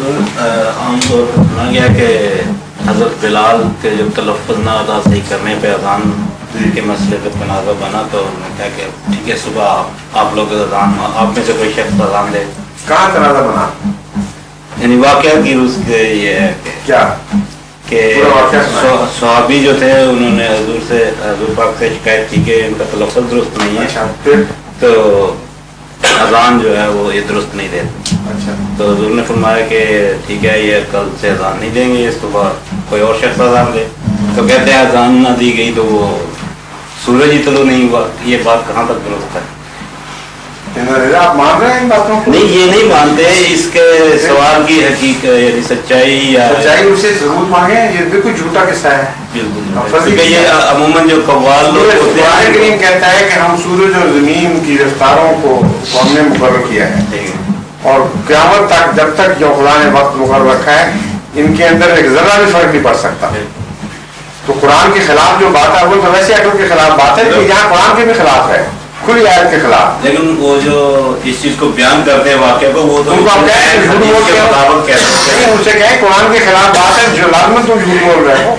عام طور پر سنا گیا کہ حضرت بلال کے جو تلفظ نہ ادا صحیح کرنے پہ اذان کے مسئلے پہ تنازع بنا، تو میں کہا کہ ٹھیک ہے صبح آپ لوگ اذان، آپ میں سے کوئی شخص اذان لے. کہاں تنازع بنا؟ یعنی واقعہ کی روز کے یہ ہے کہ کیا کہ صحابی جو تھے انہوں نے حضور پاک سے شکایت کی کہ ان کا تلفظ درست نہیں ہے، تو اذان جو ہے وہ یہ درست نہیں دیتے. تو حضور نے فرمایا کہ ٹھیک ہے یہ کل سے اذان نہیں دیں گے، اس صبح کوئی اور شخص اذان دے. تو کہتے ہیں اذان نہ دی گئی تو وہ سورج ہی طلوع نہیں ہوا. یہ بات کہاں تک درست ہے؟ آپ مان رہے ہیں ان باتوں کو؟ نہیں، یہ نہیں مانتے. اس کے سوال کی حقیقت یعنی سچائی اسے ضرور مانگے. یہ بالکل جھوٹا قصہ ہے. بالکل یہ عموماً جو قوال لوگ قرآن کریم کہتا ہے کہ ہم سورج اور زمین کی رفتاروں کو ہم نے مقرر کیا ہے، اور قیامت تک جب تک جو خدا نے وقت مقرر رکھا ہے ان کے اندر ایک ذرہ بھی فرق نہیں پڑ سکتا. تو قرآن کے خلاف جو بات ہے وہ تو ویسے عقل کے خلاف بات ہے، لیکن یہاں قرآن کے بھی خلاف ہے، کھلی آیت کے خلاف. لیکن وہ جو اس چیز کو بیان کرتے ہیں واقعہ کو، وہ تو ان سے کہیں قرآن کے خلاف بات ہے، جو لازمن تم جھوٹ بول رہے ہو.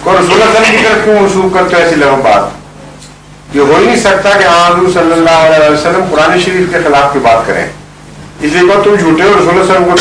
کوئی رسول اللہ صلی اللہ علیہ وسلم کی طرف کیوں منسوخ کرتے ہو ایسی لغو بات؟ یہ ہو ہی نہیں سکتا کہ حضور صلی اللہ علیہ وسلم قرآن شریف کے خلاف کی بات کریں. اس لیے تم جھوٹے ہو، رسول اللہ صلی اللہ علیہ وسلم کو